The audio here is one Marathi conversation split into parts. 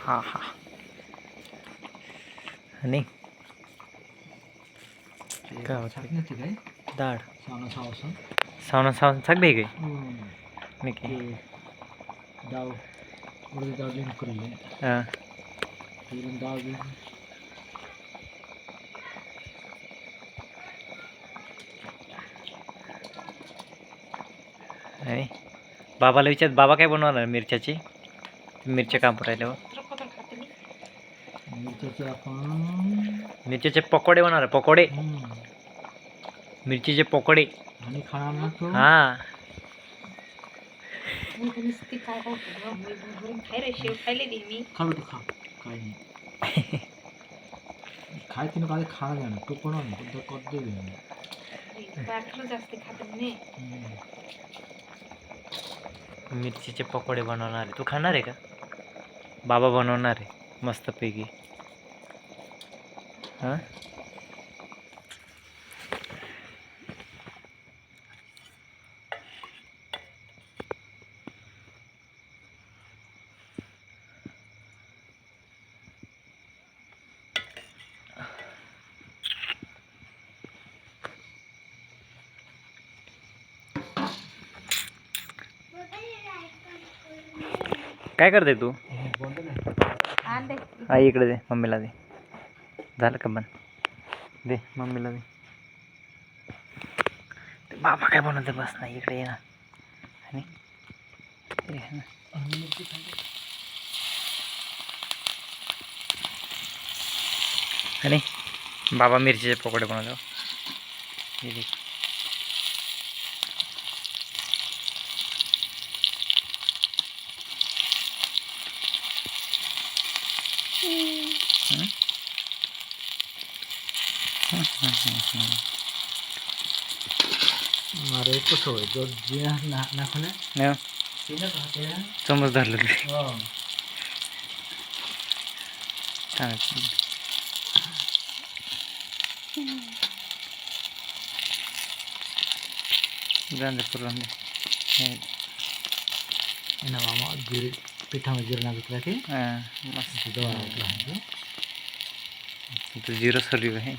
हा हा आणि काय होतं दाढ सावना सावन सगळे गे मिकी हां आणि बाबाला विचार बाबा काय बनवणार मिरच्याची मिरच्या काम राहिल्यावर मिरच्याचे पकोडे बनवणार पकोडे मिरचीचे पकोडे हां खायचं ना काय खाणं जाणं तू कोण करते मिरचीचे पकोडे बनवणार आहे तू खाणार आहे का बाबा बनवणार आहे मस्तपैकी हां काय करते तू आई इकडे दे मम्मीला दे झालं का बन दे मम्मीला दे बाबा काय बनवते बस ना इकडे ये ना आणि आणि बाबा मिरचीचे पकोडे बनवतो अरे कसं होय जो जे नाखने समज धरलं तू जाऊन दे पुरवून दे ना मामा जिरे पिठामध्ये जिरे नागत की मस्त दवा तू जिरं सरली आहे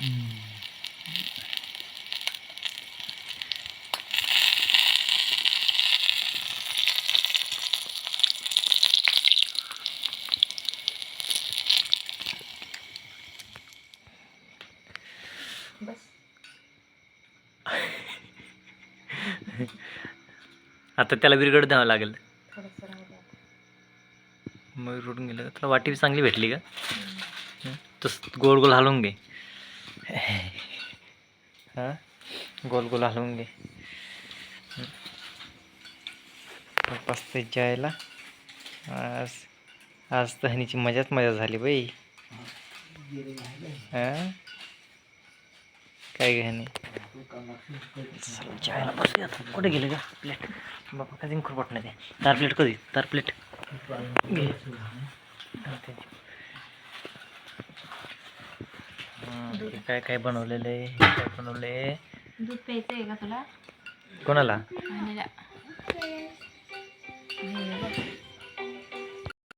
आता त्याला विरगड द्यावं लागेल मग रुटून गेलं तुला वाटी चांगली भेटली का तस गोल गोल हलवून घे हां गोल गोल हलवून घे पस्ते जायला आज आज तर ह्याची मजाच मजा झाली बाई हां काय घ्याने जायला बसूया कुठे गेले का प्लेट बाबा कधी खुरपट नाही ते तार प्लेट कधी तार प्लेट काय काय बनवलेलं आहे काय बनवले दूध प्यायचं आहे का तुला कोणाला